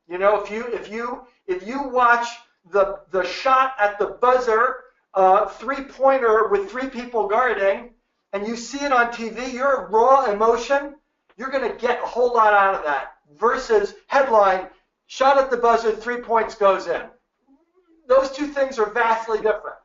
If you watch the shot at the buzzer, 3-pointer with 3 people guarding, and you see it on TV, your raw emotion, you're going to get a whole lot out of that, versus headline, shot at the buzzer, 3 points goes in. Those two things are vastly different.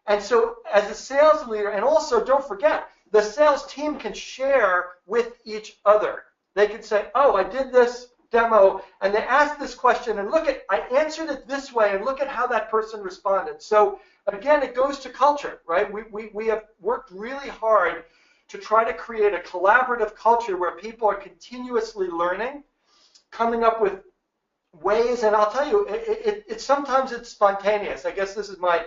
And so as a sales leader, and also don't forget, the sales team can share with each other. They can say, oh, I did this demo, and they asked this question, and I answered it this way, and look at how that person responded. So again, it goes to culture, right? We have worked really hard to try to create a collaborative culture where people are continuously learning, coming up with ways, and I'll tell you, sometimes it's spontaneous. I guess this is my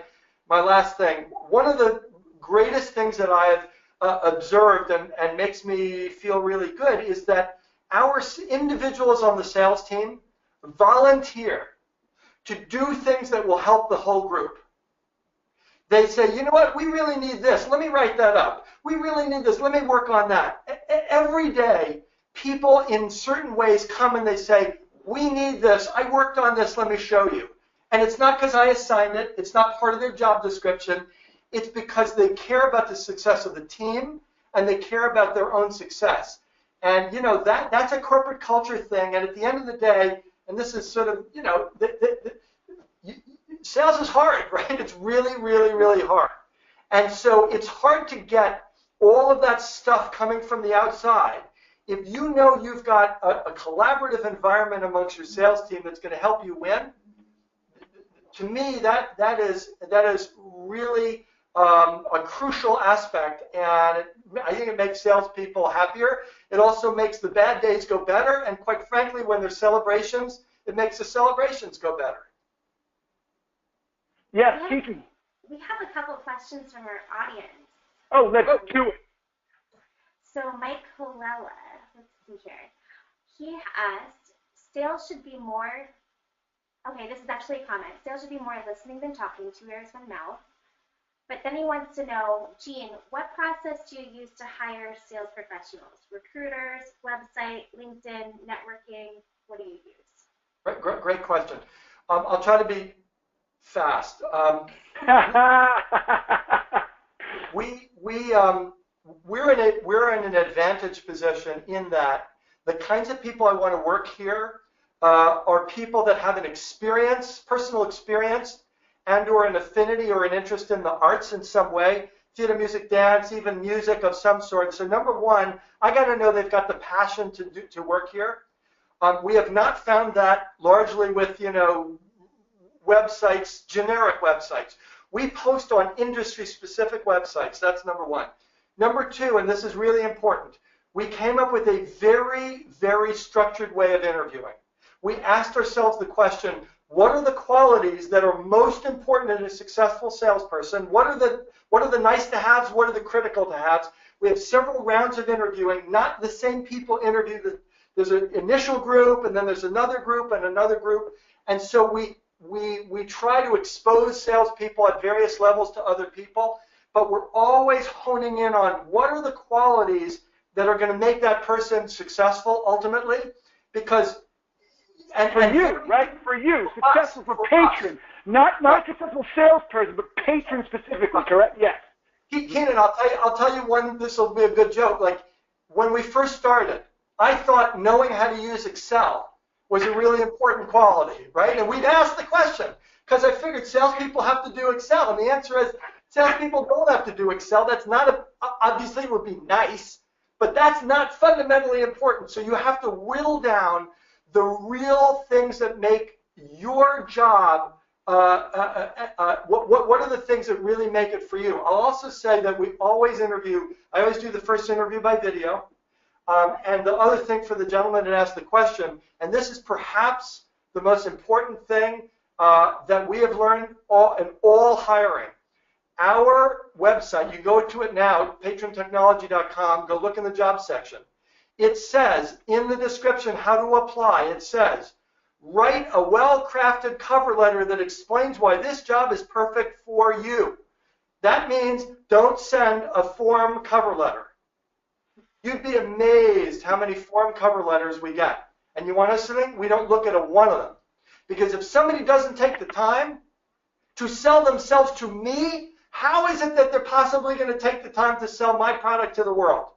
last thing. One of the greatest things that I've observed and makes me feel really good is that our individuals on the sales team volunteer to do things that will help the whole group. They say, you know what, we really need this. Let me write that up. We really need this. Let me work on that. Every day, people in certain ways come and they say, we need this. I worked on this. Let me show you. And it's not because I assigned it. It's not part of their job description. It's because they care about the success of the team and they care about their own success. And, that's a corporate culture thing. And at the end of the day, and this is sort of, sales is hard, right? It's really, really, really hard. And so it's hard to get all of that stuff coming from the outside. If you know you've got a collaborative environment amongst your sales team that's going to help you win, to me, that is really a crucial aspect, and I think it makes salespeople happier. It also makes the bad days go better, and quite frankly, when there's celebrations, it makes the celebrations go better. Yes, Kiki. We have a couple of questions from our audience. Oh, let's do it. So Mike Colella, let's see here. He asked, sales should be more, okay, this is actually a comment. Sales should be more listening than talking, 2 ears, 1 mouth. But then he wants to know, Gene, what process do you use to hire sales professionals? Recruiters, website, LinkedIn, networking, what do you use? Great question. I'll try to be fast. We're in an advantage position in that the kinds of people I want to work here are people that have an experience, personal experience, and/or an affinity or an interest in the arts in some way, theater, music, dance, even music of some sort. So number one, I got to know they've got the passion to work here. We have not found that largely with websites, generic websites. We post on industry-specific websites. That's number one. Number two, and this is really important, we came up with a very, very structured way of interviewing. We asked ourselves the question, what are the qualities that are most important in a successful salesperson? What are the nice-to-haves? What are the critical-to-haves? We have several rounds of interviewing. Not the same people interview. There's an initial group, and then there's another group, and another group. And so we try to expose salespeople at various levels to other people, but we're always honing in on what are the qualities that are going to make that person successful ultimately, because for you, successful for patron, not successful salesperson, but patron specifically, correct? Yes. Keenan, I'll tell you one. This will be a good joke. Like when we first started, I thought knowing how to use Excel was a really important quality, right? And we'd ask the question because I figured salespeople have to do Excel, and the answer is salespeople don't have to do Excel. That's not obviously it would be nice, but that's not fundamentally important. So you have to whittle down the real things that make your job. What are the things that really make it for you? I'll also say that we always interview. I always do the first interview by video. And the other thing for the gentleman that asked the question, and this is perhaps the most important thing that we have learned in all hiring. Our website, you go to it now, patrontechnology.com, go look in the job section. It says in the description how to apply, it says, write a well-crafted cover letter that explains why this job is perfect for you. That means don't send a form cover letter. You'd be amazed how many form cover letters we get. And you want us to think? We don't look at one of them. Because if somebody doesn't take the time to sell themselves to me, how is it that they're possibly going to take the time to sell my product to the world?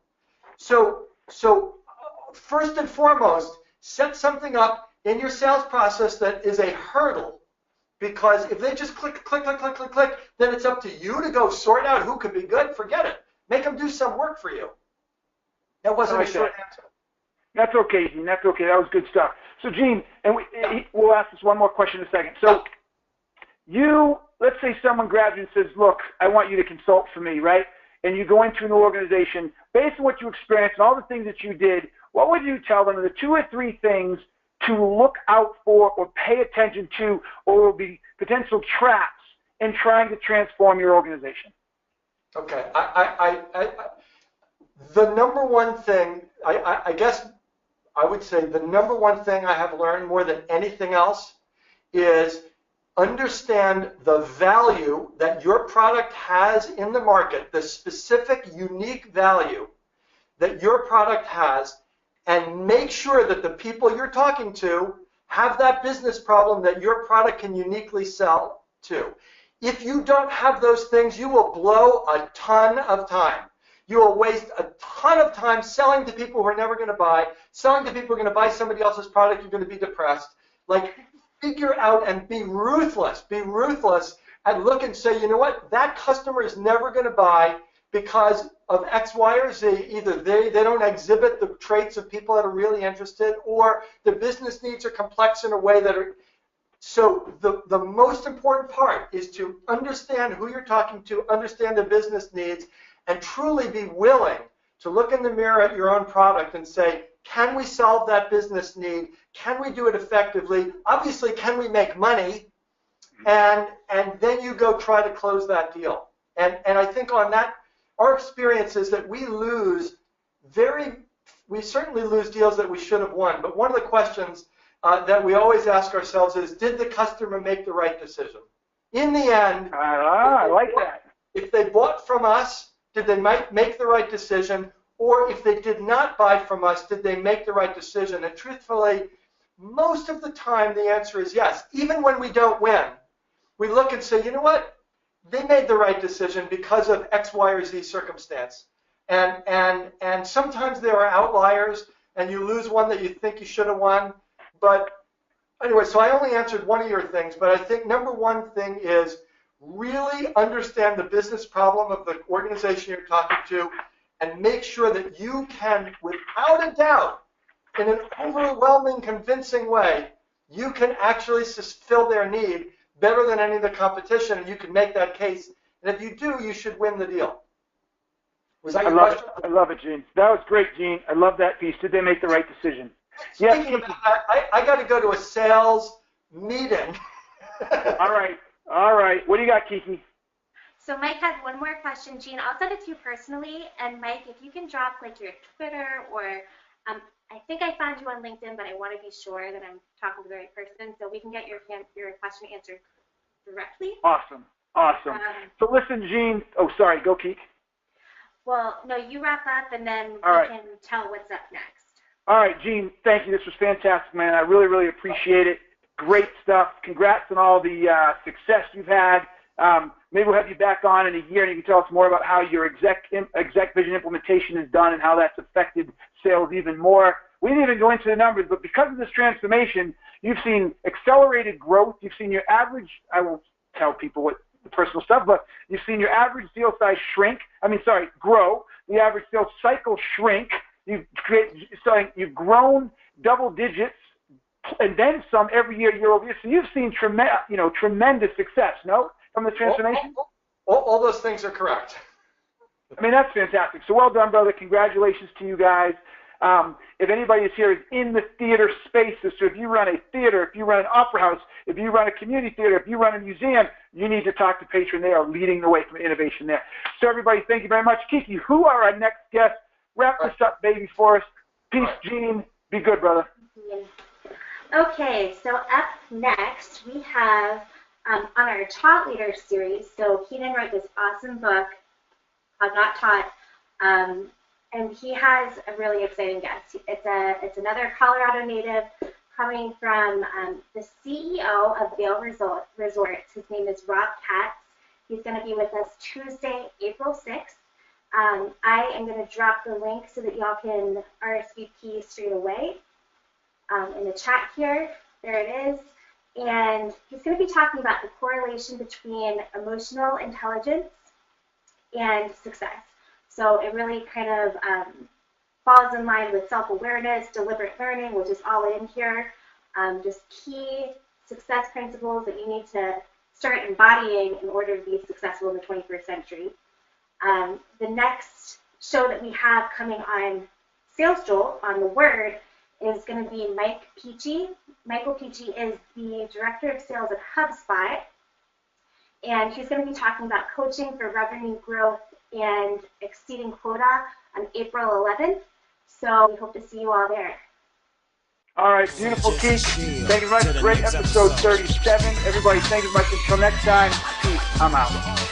So first and foremost, set something up in your sales process that is a hurdle. Because if they just click, then it's up to you to go sort out who could be good. Forget it. Make them do some work for you. That wasn't a short answer. That's okay, Gene. That's okay. That was good stuff. So, Gene, and we'll ask this one more question in a second. So, let's say someone grabs you and says, look, I want you to consult for me, right? And you go into an organization, based on what you experienced and all the things that you did, what would you tell them are the 2 or 3 things to look out for or pay attention to, or will be potential traps in trying to transform your organization? Okay. The number one thing, I guess I would say the number one thing I have learned more than anything else is understand the value that your product has in the market, the specific, unique value that your product has, and make sure that the people you're talking to have that business problem that your product can uniquely sell to. If you don't have those things, you will blow a ton of time. You will waste a ton of time selling to people who are never going to buy, selling to people who are going to buy somebody else's product, you're going to be depressed. Like, figure out and be ruthless. Be ruthless and look and say, you know what? That customer is never going to buy because of X, Y, or Z. Either they don't exhibit the traits of people that are really interested, or the business needs are complex in a way that are. So the most important part is to understand who you're talking to, understand the business needs, and truly be willing to look in the mirror at your own product and say, can we solve that business need? Can we do it effectively? Obviously, can we make money? And then you go try to close that deal. And I think on that, our experience is that we certainly lose deals that we should have won. But one of the questions that we always ask ourselves is, did the customer make the right decision? In the end, I like that. If they bought from us, did they make the right decision? Or if they did not buy from us, did they make the right decision? And truthfully, most of the time the answer is yes. Even when we don't win, we look and say, you know what? They made the right decision because of X, Y, or Z circumstance. And sometimes there are outliers, and you lose one that you think you should have won. But anyway, so I only answered one of your things, but I think number one thing is really understand the business problem of the organization you're talking to, and make sure that you can, without a doubt, in an overwhelming, convincing way, you can actually fulfill their need better than any of the competition, and you can make that case. And if you do, you should win the deal. Was that your question? I love it, Gene. That was great, Gene. I love that piece. Did they make the right decision? Speaking of that, I got to go to a sales meeting. All right. What do you got, Kiki? So Mike has one more question, Gene. I'll send it to you personally. And Mike, if you can drop like your Twitter or I think I found you on LinkedIn, but I want to be sure that I'm talking to the right person, so we can get your question answered directly. Awesome. So listen, Gene. Oh, sorry. Go, Keek. Well, no, you wrap up, and then we can tell what's up next. All right, Gene. Thank you. This was fantastic, man. I really, really appreciate it. Great stuff. Congrats on all the success you've had. Maybe we'll have you back on in a year, and you can tell us more about how your exec vision implementation is done and how that's affected sales even more. We didn't even go into the numbers, but because of this transformation, you've seen accelerated growth. You've seen your average, I won't tell people what the personal stuff, but you've seen your average deal size grow. The average sales cycle shrink. You've grown double digits and then some every year over year. So you've seen tremendous success, no? From the transformation? All those things are correct. I mean, that's fantastic. So well done, brother. Congratulations to you guys. If anybody is here is in the theater spaces, so if you run a theater, if you run an opera house, if you run a community theater, if you run a museum, you need to talk to Patron. They are leading the way from innovation there. So everybody, thank you very much. Kiki, who are our next guests? Wrap this up, baby, for us. Peace, Gene. Be good, brother. Okay, so up next, we have on our Taught Leader series, so Keenan wrote this awesome book called Not Taught, and he has a really exciting guest. It's another Colorado native coming from the CEO of Vail Resorts. His name is Rob Katz. He's going to be with us Tuesday, April 6th. I am going to drop the link so that y'all can RSVP straight away in the chat here. There it is. And he's going to be talking about the correlation between emotional intelligence and success. So it really kind of falls in line with self-awareness, deliberate learning, which is all in here. Just key success principles that you need to start embodying in order to be successful in the 21st century. The next show that we have coming on Sales Jolt on the Word is going to be Mike Peachy. Michael Peachy is the Director of Sales at HubSpot, and he's going to be talking about coaching for revenue growth and exceeding quota on April 11th. So we hope to see you all there. All right, beautiful, Keith. Thank you very much. Great episode 37. Everybody, thank you very much. Until next time, peace. I'm out.